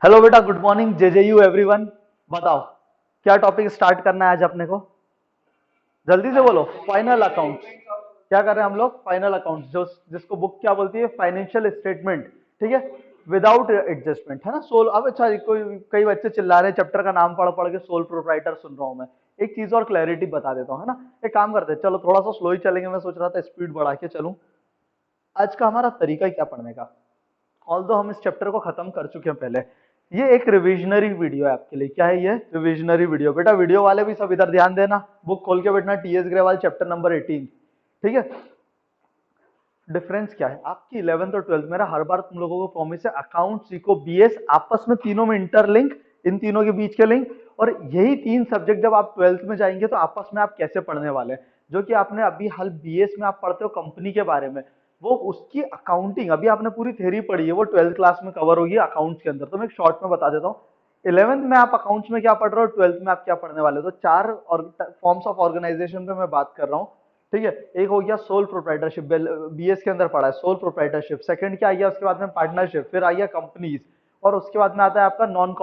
Hello बेटा, good morning, जेजेयू everyone. बताओ क्या टॉपिक स्टार्ट करना है आज अपने को। जल्दी से बोलो। Final account. क्या कर रहे हैं हम लोग? फाइनल अकाउंट, जो जिसको बुक क्या बोलती है? Financial statement. ठीक है, विदाउट एडजस्टमेंट, है ना। सोल, अब अच्छा, कोई कई बच्चे चिल्ला रहे हैं, चैप्टर का नाम पढ़ पढ़ के सोल प्रोप्राइटर सुन रहा हूं मैं। एक चीज और क्लैरिटी बता देता हूँ, है ना। एक काम करते हैं, चलो थोड़ा सा स्लो ही चलेंगे। मैं सोच रहा था स्पीड बढ़ा के चलूं। आज का हमारा तरीका क्या पढ़ने का, ऑल्दो हम इस चैप्टर को खत्म कर चुके हैं पहले। ये एक रिविजनरी वीडियो है आपके लिए। क्या है ये? Revisionary video. बेटा वीडियो वाले भी सब इधर ध्यान देना, बुक खोल के बैठना, टीएस ग्रेवाल चैप्टर नंबर 18। ठीक है। डिफरेंस क्या है आपकी 11th और 12th? मेरा हर बार तुम लोगों को प्रॉमिस है, अकाउंट सीखो, बीएस आपस में तीनों में इंटरलिंक, इन तीनों के बीच के लिंक। और यही तीन सब्जेक्ट जब आप 12th में जाएंगे तो आपस में आप कैसे पढ़ने वाले हैं। जो कि आपने अभी हाल बीएस में आप पढ़ते हो कंपनी के बारे में, वो उसकी अकाउंटिंग अभी आपने पूरी थ्योरी पढ़ी है, वो 12th क्लास में कवर होगी अकाउंट्स के अंदर। तो मैं एक शॉर्ट में बता देता हूँ। 11th में आप अकाउंट्स में क्या पढ़ रहे हो, 12th में आप क्या पढ़ने वाले हो। तो चार और फॉर्म्स ऑफ ऑर्गेनाइजेशन पे मैं बात कर रहा हूँ। ठीक है। एक हो गया सोल प्रोप्राइटरशिप, बीएस के अंदर पढ़ा है सोल प्रोप्राइटरशिप। सेकंड क्या आ गया उसके बाद में? पार्टनरशिप। फिर आ गया कंपनीज। और उसके बाद में आता है आपका नॉन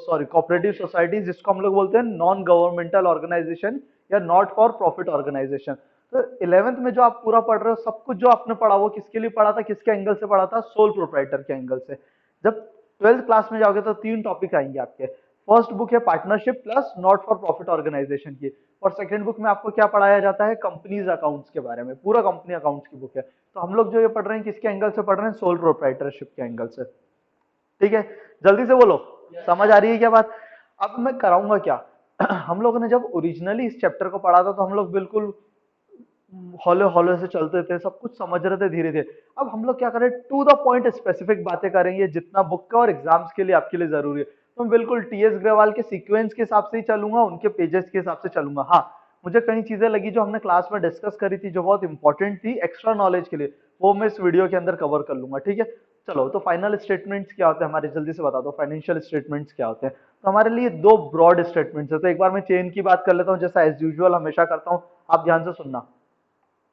सॉरी कोऑपरेटिव सोसाइटी, जिसको हम लोग बोलते हैं नॉन गवर्नमेंटल ऑर्गेनाइजेशन या नॉट फॉर प्रॉफिट ऑर्गेनाइजेशन। तो 11th में जो आप पूरा पढ़ रहे हो, सब कुछ जो आपने पढ़ा वो किसके लिए पढ़ा था, किसके एंगल से पढ़ा था? सोल प्रोप्राइटर के एंगल से। जब 12th क्लास में जाओगे तो तीन टॉपिक आएंगे आपके। फर्स्ट बुक है partnership plus not for profit organisation की। और सेकंड बुक में आपको क्या पढ़ाया जाता है? कंपनीज अकाउंट्स के बारे में, पूरा कंपनी अकाउंट्स की बुक है। तो हम लोग जो ये पढ़ रहे हैं किसके एंगल से पढ़ रहे हैं? सोल प्रोप्राइटरशिप के एंगल से। ठीक है। जल्दी से बोलो, समझ आ रही है क्या बात? अब मैं कराऊंगा क्या हम लोगों ने जब ओरिजिनली इस चैप्टर को पढ़ा था तो हम लोग बिल्कुल हौले हौले से चलते थे, सब कुछ समझ रहे थे धीरे धीरे। अब हम लोग क्या करें, टू द पॉइंट स्पेसिफिक बातें करेंगे, जितना बुक का और एग्जाम्स के लिए आपके लिए जरूरी है। तो मैं बिल्कुल टीएस ग्रेवाल के सीक्वेंस के हिसाब से ही चलूंगा, उनके पेजेस के हिसाब से चलूंगा। हाँ, मुझे कई चीजें लगी जो हमने क्लास में डिस्कस करी थी, जो बहुत इंपॉर्टेंट थी एक्स्ट्रा नॉलेज के लिए, वो मैं इस वीडियो के अंदर कवर कर लूंगा। ठीक है। चलो, तो फाइनल स्टेटमेंट्स क्या होते हैं हमारे, जल्दी से बता दो। फाइनेंशियल स्टेटमेंट्स क्या होते हैं? तो हमारे लिए दो ब्रॉड स्टेटमेंट्स है। तो एक बार मैं चेन की बात कर लेता हूँ, जैसा एज यूजुअल हमेशा करता हूँ। आप ध्यान से सुनना,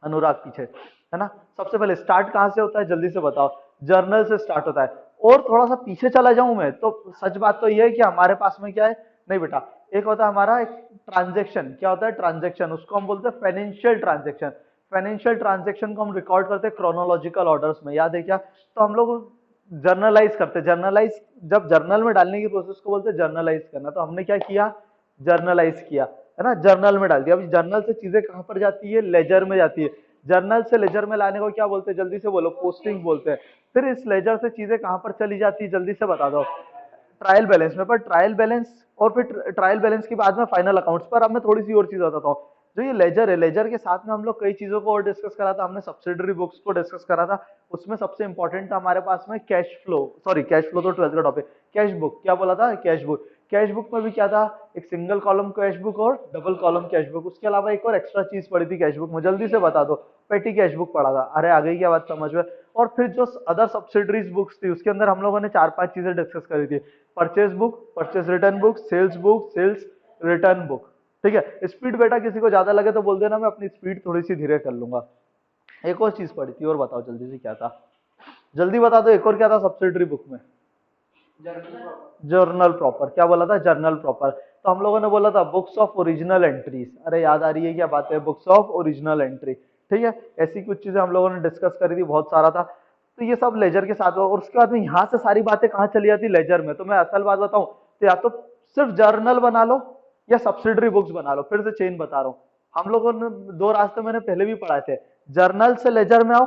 अनुराग पीछे, है ना। सबसे पहले स्टार्ट कहां से होता है, जल्दी से बताओ। जर्नल से स्टार्ट होता है। और थोड़ा सा पीछे चला जाऊं मैं तो सच बात तो ये है कि हमारे पास में क्या है, नहीं बेटा, एक होता है हमारा एक ट्रांजेक्शन। क्या होता है ट्रांजेक्शन? उसको हम बोलते हैं फाइनेंशियल ट्रांजेक्शन। फाइनेंशियल ट्रांजेक्शन को हम रिकॉर्ड करते हैं क्रोनोलॉजिकल ऑर्डर्स में, याद है क्या? तो हम लोग जर्नलाइज करते हैं। जर्नलाइज, जब जर्नल में डालने की प्रोसेस को बोलते हैं जर्नलाइज करना। तो हमने क्या किया? जर्नलाइज किया, है ना, जर्नल में डाल दिया। अब जर्नल से चीजें कहां पर जाती है? लेजर में जाती है। जर्नल से लेजर में लाने को क्या बोलते हैं? जल्दी से बोलो, पोस्टिंग बोलते हैं। फिर इस लेजर से चीजें कहां पर चली जाती है, जल्दी से बता दो। ट्रायल बैलेंस में। पर ट्रायल बैलेंस और फिर ट्रायल बैलेंस के बाद में फाइनल अकाउंट्स पर। अब मैं थोड़ी सी और चीज बताता हूँ। जो ये लेजर है, लेजर के साथ में हम लोग कई चीजों को और डिस्कस करा था। हमने सब्सिडरी बुक्स को डिस्कस करा था। उसमें सबसे इंपॉर्टेंट था हमारे पास में cash flow, sorry cash flow तो 12th का टॉपिक। कैश बुक, क्या बोला था? Cash book. कैश बुक में भी क्या था? एक सिंगल कॉलम कैश बुक और डबल कॉलम कैश बुक। उसके अलावा एक और एक्स्ट्रा चीज पड़ी थी कैश बुक में, जल्दी से बता दो। पेटी कैश बुक पढ़ा था। अरे आ गई क्या बात समझ में? और फिर जो अदर सब्सिडरीज बुक्स थी उसके अंदर हम लोगों ने चार पांच चीजें डिस्कस करी थी। Purchase book, purchase return book, sales return book. ठीक है। स्पीड बेटा किसी को ज्यादा लगे तो बोल देना, मैं अपनी स्पीड थोड़ी सी धीरे कर लूंगा। एक और चीज पढ़ी थी, और बताओ जल्दी से क्या था, जल्दी बता दो। एक और क्या था सब्सिडरी बुक में? Journal proper. क्या बोला था? Journal proper. तो हम लोगों ने बोला था बुक्स ऑफ ओरिजिनल एंट्रीज। अरे याद आ रही है क्या बात है? Books of original entry. ठीक है। ऐसी कुछ चीजें हम लोगों ने डिस्कस करी थी, बहुत सारा था। तो ये सब लेजर के साथ हुआ। और उसके बाद में यहाँ से सारी बातें कहाँ चली जाती? लेजर में। तो मैं असल बात बताऊं तो या तो सिर्फ जर्नल बना लो या सब्सिडरी बुक्स बना लो। फिर से चेन बता रहा हूँ। हम लोगों ने दो रास्ते मैंने पहले भी पढ़ाए थे। जर्नल से लेजर में आओ,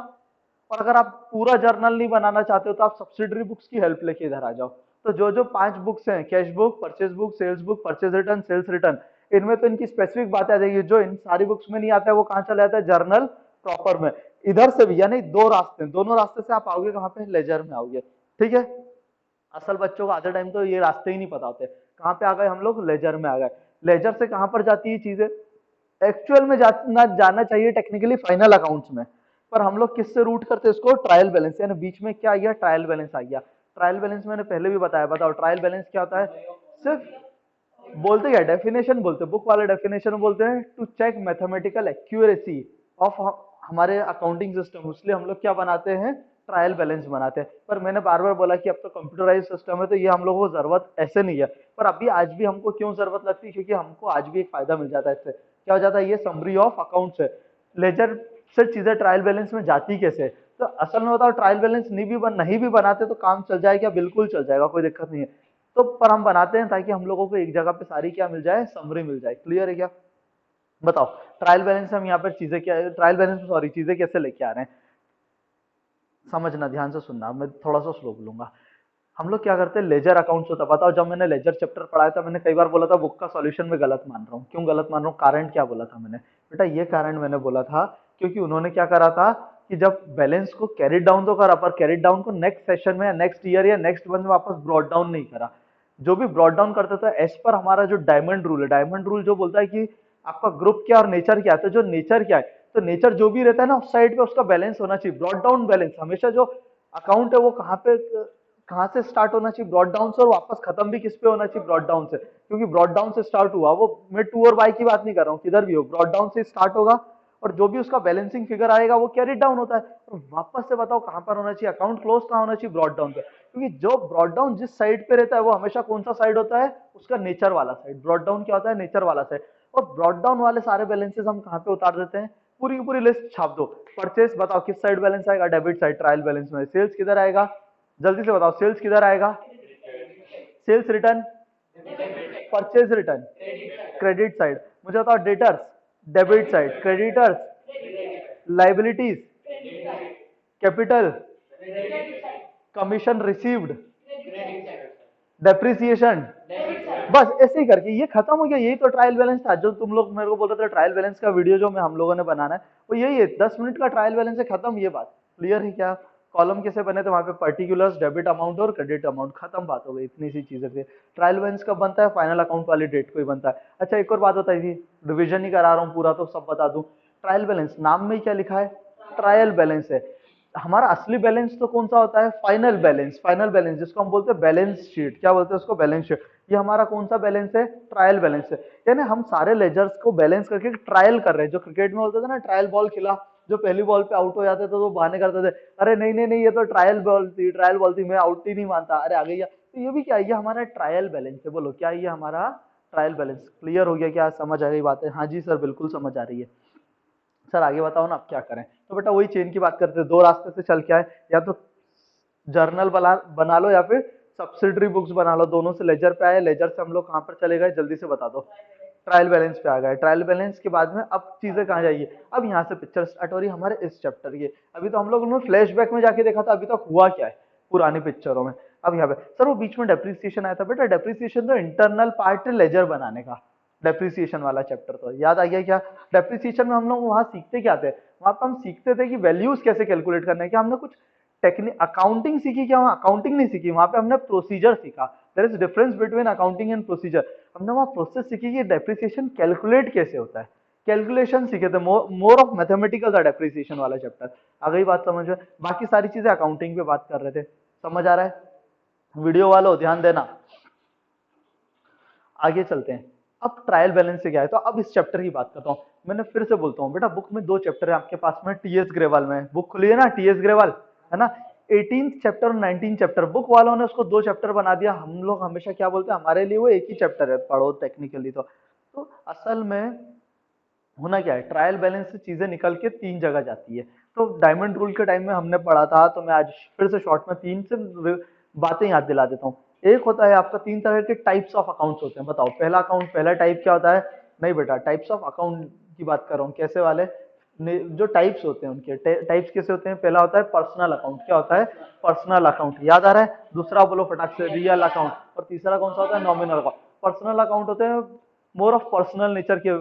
और अगर आप पूरा जर्नल नहीं बनाना चाहते हो तो आप सब्सिडरी बुक्स की हेल्प लेके इधर आ जाओ। तो जो जो पांच बुक्स हैं, cash book, purchase book, purchase return, sales return, इनमें तो इनकी स्पेसिफिक बातें आ जाएगी। जो इन सारी बुक्स में नहीं आता है वो कहाँ चला जाता है? जर्नल प्रॉपर में। इधर से भी, यानी दो रास्ते, दोनों रास्ते से आप आओगे कहाँ पे? लेजर में आओगे। ठीक है। असल बच्चों को आधे टाइम तो ये रास्ते ही नहीं पता होते। कहाँ पे आ गए हम लोग? लेजर में आ गए। लेजर से कहाँ पर जाती है चीजें? एक्चुअल में जाना चाहिए टेक्निकली फाइनल अकाउंट्स में। पर हम लोग किससे रूट करते हैं इसको? Trial balance. यानी बीच में क्या आ गया? ट्रायल बैलेंस आ गया। ट्रायल बैलेंस मैंने पहले भी बताया, बताओ ट्रायल बैलेंस क्या होता है? सिर्फ बोलते क्या, डेफिनेशन बोलते हैं, बुक वाले डेफिनेशन बोलते हैं to check mathematical accuracy of हमारे अकाउंटिंग सिस्टम। इसलिए हम लोग क्या बनाते हैं? ट्रायल बैलेंस बनाते हैं। पर मैंने बार बार बोला कि अब तो कंप्यूटराइज सिस्टम है तो ये हम लोगों को जरूरत ऐसे नहीं है, पर अभी आज भी हमको क्यों जरूरत लगती है, क्योंकि हमको आज भी एक फायदा मिल जाता है इससे। क्या हो जाता है, ये समरी ऑफ अकाउंट्स है। लेजर से चीजें ट्रायल बैलेंस में जाती कैसे, तो असल में बताओ ट्रायल बैलेंस नहीं भी बनाते तो काम चल जाएगा, बिल्कुल चल जाएगा, कोई दिक्कत नहीं है। तो पर हम बनाते हैं ताकि हम लोगों को एक जगह पे सारी क्या मिल जाए, समरी मिल जाए। क्लियर है क्या? बताओ ट्रायल बैलेंस हम यहाँ पर चीजें क्या, ट्रायल बैलेंस में सॉरी चीजें कैसे लेके आ रहे हैं, समझना, ध्यान से सुनना, मैं थोड़ा सा स्लो बोलूंगा। हम लोग क्या करते हैं, लेजर अकाउंट्स होता है। बताओ जब मैंने लेजर चैप्टर पढ़ाया था, मैंने कई बार बोला था बुक का सॉल्यूशन में गलत मान रहा हूँ। क्यों गलत मान रहा हूँ, कारण क्या बोला था मैंने? बेटा ये कारण मैंने बोला था क्योंकि उन्होंने क्या करा था कि जब बैलेंस को कैरी डाउन तो करा, पर कैरी डाउन को नेक्स्ट सेशन में या नेक्स्ट ईयर या नेक्स्ट मंथ में वापस ब्रॉड डाउन नहीं करा। जो भी ब्रॉड डाउन करता था एज पर हमारा जो डायमंड रूल है, डायमंड रूल जो बोलता है कि आपका ग्रुप क्या और नेचर क्या है, तो जो नेचर क्या है, तो नेचर जो भी रहता है ना उस साइड पे उसका बैलेंस होना चाहिए। ब्रॉड डाउन बैलेंस हमेशा जो अकाउंट है वो कहाँ से स्टार्ट होना चाहिए, ब्रॉड डाउन से, और वापस खत्म भी किस पे होना चाहिए, ब्रॉड डाउन से। क्योंकि ब्रॉड डाउन से स्टार्ट हुआ, वो मैं टू और बाई की बात नहीं कर रहा हूँ, किधर भी हो ब्रॉड डाउन से स्टार्ट होगा और जो भी उसका बैलेंसिंग फिगर आएगा वो कैरी डाउन होता है। और वापस से बताओ कहां पर होना चाहिए, अकाउंट क्लोज कहां होना चाहिए, ब्रॉड डाउन पे। क्योंकि जो ब्रॉड डाउन जिस साइड पे रहता है वो हमेशा कौन सा साइड होता है, उसका नेचर वाला साइड। ब्रॉड डाउन क्या होता है, नेचर वाला साइड। और ब्रॉड डाउन वाले सारे बैलेंसेस हम कहां पे उतार देते हैं, पूरी की पूरी लिस्ट छाप दो। परचेस बताओ किस साइड बैलेंस आएगा, डेबिट साइड ट्रायल बैलेंस में। सेल्स किधर आएगा, जल्दी से बताओ, सेल्स किधर आएगा, sales return, purchase return, credit side. मुझे बताओ debtors, debit side, creditors, liabilities, capital, commission received, depreciation. बस ऐसे ही करके ये खत्म हो गया। यही तो ट्रायल बैलेंस था जो तुम लोग मेरे को बोल रहे थे। ट्रायल बैलेंस का वीडियो जो हम लोगों ने बनाना है वो यही है, 10 मिनट का ट्रायल बैलेंस है, खत्म ये बात। क्लियर है क्या? कॉलम कैसे बने थे वहां पे, पर्टिकुलर्स, डेबिट अमाउंट और क्रेडिट अमाउंट, खत्म बात हो गई। इतनी सी चीजें थी। ट्रायल बैलेंस कब बनता है, फाइनल अकाउंट वाली डेट को ही बनता है। अच्छा एक और बात बताई थी, रिविजन ही करा रहा हूँ पूरा तो सब बता दूं। ट्रायल बैलेंस नाम में ही क्या लिखा है, ट्रायल बैलेंस है। हमारा असली बैलेंस तो कौन सा होता है, फाइनल बैलेंस। फाइनल बैलेंस जिसको हम बोलते हैं बैलेंस शीट, क्या बोलते हैं उसको, बैलेंस शीट। ये हमारा कौन सा बैलेंस है, ट्रायल बैलेंस है। यानी हम सारे लेजर्स को बैलेंस करके ट्रायल कर रहे हैं। जो क्रिकेट में होता था ना, ट्रायल बॉल खिला, जो पहली बॉल पे आउट हो जाते थे तो बहाने करते थे, अरे नहीं नहीं नहीं ये तो ट्रायल बॉल थी, ट्रायल बॉल थी, मैं आउट ही नहीं मानता, अरे आ गई। तो ये भी क्या है, ये हमारा ट्रायल बैलेंस है। बोलो क्या ये हमारा ट्रायल बैलेंस। क्लियर हो गया क्या, समझ आ गई बात है? हाँ जी सर बिल्कुल समझ आ रही है। सर आगे बताओ ना अब क्या करें। तो बेटा वही चेन की बात करते हैं, दो रास्ते से चल के आए, या तो जर्नल बना लो या फिर सब्सिडरी बुक्स बना लो। दोनों से लेजर पे आए, लेजर से हम लोग कहां पर चले गए, जल्दी से बता दो, ट्रायल बैलेंस पे आ गए। ट्रायल बैलेंस के बाद में अब चीजें कहाँ जाइए, अब यहाँ से पिक्चर स्टार्ट हो रही है हमारे इस चैप्टर की। अभी तो हम लोगों ने फ्लैशबैक में जाके देखा था अभी तक हुआ क्या है पुरानी पिक्चरों में। अब यहाँ पे सर वो बीच में डेप्रिसिएशन आया था। बेटा डेप्रिसिएशन तो इंटरनल पार्ट लेजर बनाने का, डेप्रिसिएशन वाला चैप्टर तो याद आ गया क्या? डेप्रिसिएशन में हम लोग वहां सीखते क्या थे, वहां पर हम सीखते थे कि वैल्यूज कैसे कैलकुलेट करने हैं। क्या हमने कुछ टेक्निक अकाउंटिंग सीखी क्या? वहां अकाउंटिंग नहीं सीखी, वहां पे हमने प्रोसीजर सीखा। There is difference between accounting and procedure. हमने वहां प्रोसेस सीखी कि डेप्रिसिएशन कैलकुलेट कैसे होता है, कैलकुलेशन सीखे थे। मोर ऑफ मैथमेटिकल था डेप्रिसिएशन वाला चैप्टर। आ गई बात समझ में? बाकी सारी चीजें अकाउंटिंग पे बात कर रहे थे। समझ आ रहा है? वीडियो वालों ध्यान देना। आगे चलते हैं। अब ट्रायल बैलेंस से क्या है, तो अब इस चैप्टर की बात करता हूँ। मैंने फिर से बोलता हूँ बेटा, बुक में दो चैप्टर है आपके पास में, टीएस ग्रेवाल में बुक खुली है ना, टीएस ग्रेवाल है ना, 18 चैप्टर और 19 चैप्टर। बुक वालों ने उसको दो चैप्टर बना दिया। हम लोग हमेशा क्या बोलते हैं, हमारे लिए वो एक ही चैप्टर है, पढ़ो टेक्निकली तो असल में होना क्या है, ट्रायल बैलेंस से चीजें निकल के तीन जगह जाती है। तो डायमंड रूल के टाइम में हमने पढ़ा था, तो मैं आज फिर से शॉर्ट में तीन से बातें याद दिला देता हूँ। एक होता है आपका, तीन तरह के टाइप्स ऑफ अकाउंट्स होते हैं। बताओ पहला अकाउंट, पहला टाइप क्या होता है? नहीं बेटा, टाइप्स ऑफ अकाउंट की बात कर रहा हूँ। कैसे वाले? जो टाइप्स होते हैं उनके टाइप्स कैसे होते हैं? पहला होता है पर्सनल अकाउंट। क्या होता है? पर्सनल अकाउंट, याद आ रहा है? दूसरा बोलो फटाक से, रियल अकाउंट। और तीसरा कौन सा होता है? Nominal account. पर्सनल अकाउंट होते हैं मोर ऑफ पर्सनल नेचर के,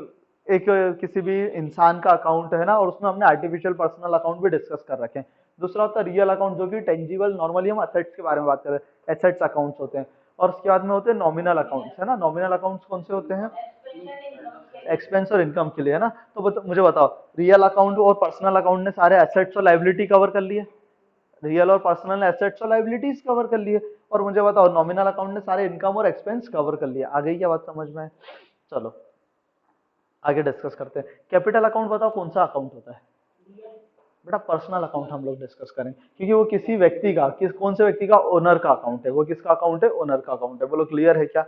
एक किसी भी इंसान का अकाउंट है ना, और उसमें हमने आर्टिफिशियल पर्सनल अकाउंट भी डिस्कस कर रखे हैं। दूसरा होता है रियल अकाउंट, जो कि टेंजिबल, नॉर्मली हम असेट्स के बारे में बात कर रहे हैं, एसेट्स अकाउंट्स होते हैं। और उसके बाद में होते हैं नॉमिनल अकाउंट्स, है ना। नॉमिनल अकाउंट्स कौन से होते हैं? एक्सपेंस और इनकम के लिए, है ना। तो मुझे बताओ, रियल अकाउंट और पर्सनल अकाउंट ने सारे एसेट्स और लाइबिलिटी कवर कर लिए, रियल और पर्सनल एसेट्स और लाइबिलिटीज कवर कर लिए। और मुझे बताओ नॉमिनल अकाउंट ने सारे इनकम और एक्सपेंस कवर कर लिया। आ गई क्या बात समझ में? चलो आगे डिस्कस करते हैं। कैपिटल अकाउंट बताओ कौन सा अकाउंट होता है? बेटा पर्सनल अकाउंट हम लोग डिस्कस करें, क्योंकि वो किसी व्यक्ति का, कौन से व्यक्ति का, ओनर का अकाउंट है, वो किसका अकाउंट है, ओनर का अकाउंट है। बोलो क्लियर है क्या?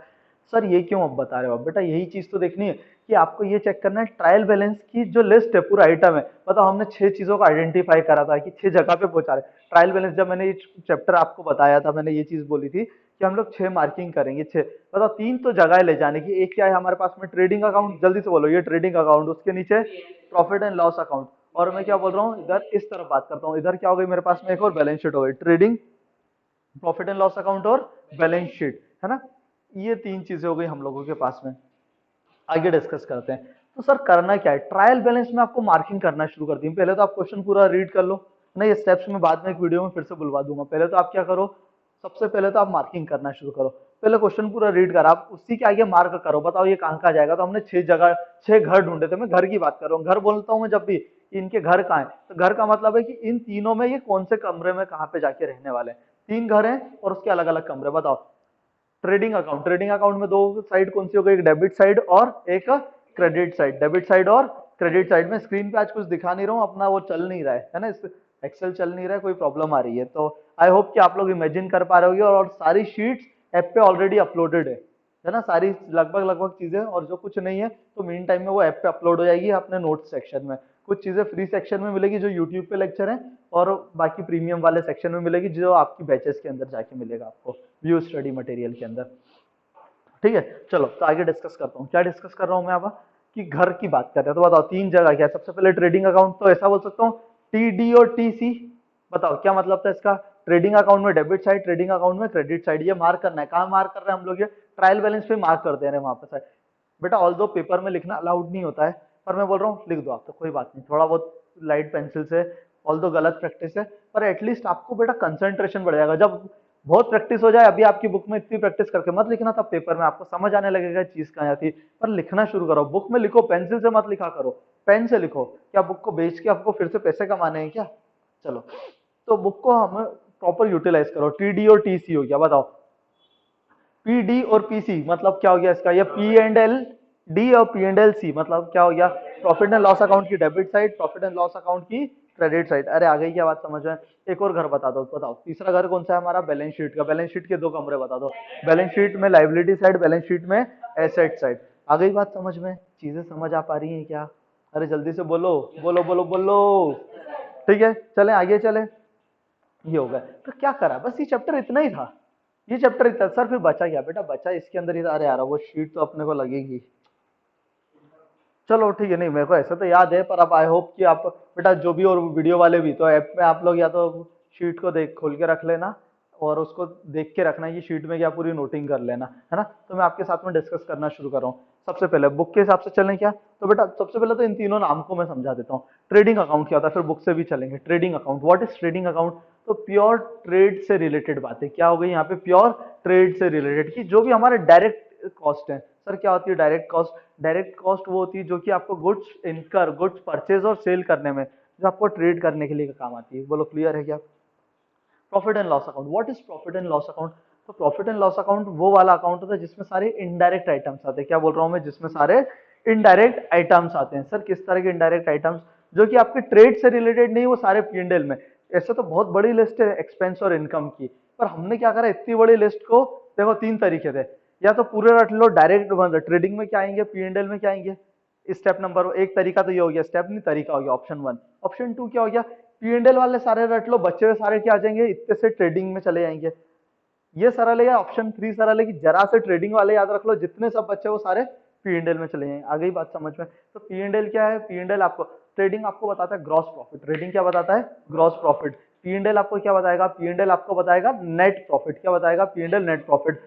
सर ये क्यों अब बता रहे हो आप? बेटा यही चीज तो देखनी है कि आपको ये चेक करना है ट्रायल बैलेंस की जो लिस्ट है, पूरा आइटम है। बताओ हमने 6 चीजों को आइडेंटिफाई करा था कि 6 जगह पे पहुंचा रहे। ट्रायल बैलेंस जब मैंने ये चैप्टर आपको बताया था, मैंने ये चीज बोली थी कि हम लोग 6 मार्किंग करेंगे, 6। बताओ 3 तो जगह ले जाने की। एक क्या है हमारे पास में, ट्रेडिंग अकाउंट, जल्दी से बोलो, ये ट्रेडिंग अकाउंट, उसके नीचे प्रॉफिट एंड लॉस अकाउंट। और मैं क्या बोल रहा हूँ, इधर इस तरफ बात करता हूँ, इधर क्या हो गई मेरे पास में, एक और बैलेंस शीट हो गई, trading, profit and loss account और बैलेंस शीट, है ना। ये 3 चीजें हो गई हम लोगों के पास में। आगे डिस्कस करते हैं। तो सर करना क्या है, ट्रायल बैलेंस में आपको मार्किंग करना शुरू कर दी। पहले तो आप क्वेश्चन पूरा रीड कर लो ना, ये स्टेप्स में बाद में एक वीडियो में फिर से बुलवा दूंगा। पहले तो आप क्या करो, सबसे पहले तो आप मार्किंग करना शुरू करो। पहले क्वेश्चन पूरा रीड कर, आप उसी के आगे मार्क करो, बताओ ये कहाँ कहाँ जाएगा। तो हमने 6 जगह, 6 घर ढूंढे थे। मैं घर की बात कर रहा हूँ, घर बोलता हूँ मैं जब भी, इनके घर कहाँ है, तो घर का मतलब है कि इन तीनों में ये कौन से कमरे में कहाँ पे जाके रहने वाले हैं। 3 घर हैं और उसके अलग अलग कमरे, बताओ। ट्रेडिंग अकाउंट, ट्रेडिंग अकाउंट में 2 साइड कौन सी हो गई, एक डेबिट साइड और एक क्रेडिट साइड। डेबिट साइड और क्रेडिट साइड में स्क्रीन पे आज कुछ दिखा नहीं रहा हूँ, अपना वो चल नहीं रहा है ना, एक्सेल चल नहीं रहा है, कोई प्रॉब्लम आ रही है। तो आई होप कि आप लोग इमेजिन कर पा रहे होगे। और सारी शीट्स ऐप पे ऑलरेडी अपलोडेड है ना, सारी लगभग लगभग चीजें। और जो कुछ नहीं है तो मीन टाइम में वो ऐप पे अपलोड हो जाएगी अपने नोट्स सेक्शन में। कुछ चीजें फ्री सेक्शन में मिलेगी जो यूट्यूब पे लेक्चर है, और बाकी प्रीमियम वाले सेक्शन में मिलेगी जो आपकी बैचेस के अंदर जाके मिलेगा आपको, व्यू स्टडी मटेरियल के अंदर। ठीक है, चलो तो आगे डिस्कस करता हूँ। क्या डिस्कस कर रहा हूँ मैं अब, कि घर की बात कर रहे हैं। तो बताओ 3 जगह क्या है। सबसे पहले ट्रेडिंग अकाउंट, तो ऐसा बोल सकता हूँ टीडी और टीसी। बताओ क्या मतलब था इसका, ट्रेडिंग अकाउंट में डेबिट साइड, ट्रेडिंग अकाउंट में क्रेडिट साइड। ये मार्क करना है, कहाँ मार्क कर रहे हैं हम लोग, ये ट्रायल बैलेंस पे मार्क कर दे रहे हैं वहां पे। बेटा ऑल दो पेपर में लिखना अलाउड नहीं होता है, पर मैं बोल रहा हूँ लिख दो आप, तो कोई बात नहीं, थोड़ा बहुत लाइट पेंसिल से। ऑल दो गलत प्रैक्टिस है, पर एटलीस्ट आपको बेटा कंसंट्रेशन बढ़ जाएगा। जब बहुत प्रैक्टिस हो जाए, अभी आपकी बुक में इतनी प्रैक्टिस करके मत लिखना, तब पेपर में आपको समझ आने लगेगा चीज कहाँ जाती है। पर लिखना शुरू करो, बुक में लिखो, पेंसिल से मत लिखा करो, पेन से लिखो। क्या बुक को बेच के आपको फिर से पैसे कमाने हैं क्या? चलो, तो बुक को हम प्रॉपर यूटिलाइज करो। टीडी और टीसी हो गया, बताओ। पीडी और पीसी मतलब क्या हो गया इसका, ये पी एंड एल डी और पी एंड एल सी मतलब क्या हो गया, प्रॉफिट एंड लॉस अकाउंट की debit side, profit and loss account की क्रेडिट साइड। अरे आ गई क्या बात समझ में? एक और घर बता दो, बताओ तीसरा घर कौन सा है हमारा, बैलेंस शीट का। बैलेंस शीट के 2 कमरे बता दो, बैलेंस शीट में लाइबिलिटी साइड, बैलेंस शीट में एसेट साइड। आ गई बात समझ में? चीजें समझ आ पा रही है क्या? अरे जल्दी से बोलो, बोलो बोलो बोलो। ठीक है, चले आगे चले। ये हो गया, तो क्या करा, बस ये चैप्टर इतना ही था। ये चैप्टर इतना, सर फिर बचा क्या? बेटा बचा इसके अंदर ही था। अरे यार वो शीट तो अपने को लगेगी। चलो ठीक है, नहीं मेरे को ऐसा तो याद है, पर अब आई होप कि आप बेटा जो भी, और वीडियो वाले भी, तो ऐप में आप लोग या तो शीट को देख खोल के रख लेना, और उसको देख के रखना कि शीट में क्या पूरी नोटिंग कर लेना, है ना। तो मैं आपके साथ में डिस्कस करना शुरू कर रहा हूँ। सबसे पहले बुक के हिसाब से चलें क्या, तो बेटा सबसे पहले तो इन तीनों नाम को मैं समझा देता हूँ। ट्रेडिंग अकाउंट क्या होता है, फिर बुक से भी चलेंगे। Trading account, what is trading account? तो प्योर ट्रेड से रिलेटेड बातें क्या हो गई यहाँ पे, प्योर ट्रेड से रिलेटेड की जो भी हमारे डायरेक्ट कॉस्ट है। सर क्या होती है डायरेक्ट कॉस्ट? डायरेक्ट कॉस्ट वो होती है जो कि आपको गुड्स इनकर, गुड्स परचेज और सेल करने में, जो आपको ट्रेड करने के लिए काम आती है। बोलो क्लियर है क्या? Profit and loss account, what is profit and loss account? तो प्रॉफिट एंड लॉस अकाउंट वो वाला अकाउंट होता है जिसमें सारे इनडायरेक्ट आइटम्स आते हैं। क्या बोल रहा हूं मैं, जिसमें सारे इनडायरेक्ट आइटम्स आते हैं। सर किस तरह के इनडायरेक्ट आइटम्स? जो कि आपके ट्रेड से रिलेटेड नहीं, वो सारे पीएनएल में। ऐसे तो बहुत बड़ी लिस्ट है एक्सपेंस और इनकम की, पर हमने क्या करा, इतनी बड़ी लिस्ट को देखो 3 तरीके थे। या तो पूरे रट लो, डायरेक्ट ट्रेडिंग में क्या आएंगे, पीएनएल में क्या आएंगे। स्टेप नंबर 1 तरीका तो ये हो गया, स्टेप नहीं तरीका हो गया, ऑप्शन 1। ऑप्शन 2 क्या हो गया, पीएनएल वाले सारे रट लो, बच्चे हुए सारे क्या आ जाएंगे, इतने से ट्रेडिंग में चले जाएंगे। ये सरल है। ऑप्शन 3 सरल है कि जरा से ट्रेडिंग वाले याद रख लो, जितने सब बच्चे वो सारे पीएनएल में चले जाएंगे। आ गई बात समझ में? तो पीएनएल क्या है, पीएनएल आपको, ट्रेडिंग आपको बताता है ग्रॉस प्रॉफिट। ट्रेडिंग क्या बताता है, ग्रॉस प्रॉफिट। पीएनएल आपको क्या बताएगा, पीएनएल आपको बताएगा नेट प्रॉफिट। क्या बताएगा, पीएनएल नेट प्रॉफिट।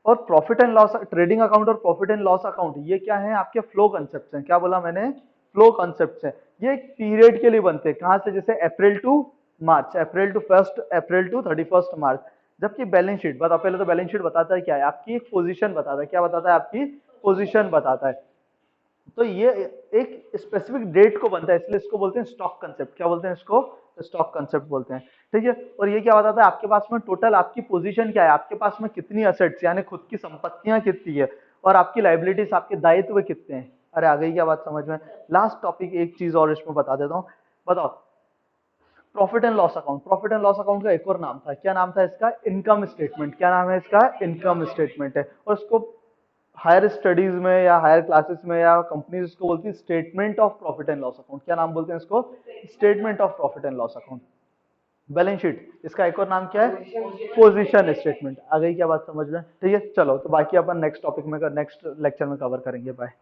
और profit and loss, trading account और प्रॉफिट एंड लॉस अकाउंट, ये क्या है, आपके फ्लो कंसेप्ट हैं। क्या बोला मैंने, फ्लो कंसेप्ट है। ये एक पीरियड के लिए बनते हैं, कहां से, जैसे April to March, April to 1 April to 31 March. जबकि बैलेंस शीट, बताओ पहले तो बैलेंस शीट बताता है क्या है, आपकी एक पोजीशन बताता है। क्या बताता है, आपकी पोजीशन बताता है। तो ये एक स्पेसिफिक डेट को बनता है, इसलिए इसको बोलते हैं स्टॉक कंसेप्ट। क्या बोलते हैं इसको, स्टॉक कंसेप्ट बोलते हैं। ठीक है, और ये क्या बताता है, आपके पास में टोटल आपकी पोजीशन क्या है, आपके पास में कितनी असेट्स यानी खुद की संपत्तियां कितनी है, और आपकी लाइबिलिटीज, आपके दायित्व कितने हैं। अरे आ गई क्या बात समझ में? लास्ट टॉपिक एक चीज और इसमें बता देता हूँ। बताओ profit and loss account, profit and loss account का एक और नाम था, क्या नाम था इसका? Income statement. क्या नाम है इसका? इनकम स्टेटमेंट है। और उसको हायर स्टडीज में या हायर क्लासेस में या कंपनीज इसको बोलती है statement of profit and loss account. क्या नाम बोलते हैं इसको? Statement of profit and loss account. Balance sheet, इसका एक और नाम क्या है? Position statement. आ गई क्या बात समझ में? ठीक है, चलो तो बाकी अपन नेक्स्ट टॉपिक में नेक्स्ट लेक्चर में कवर करेंगे। बाय।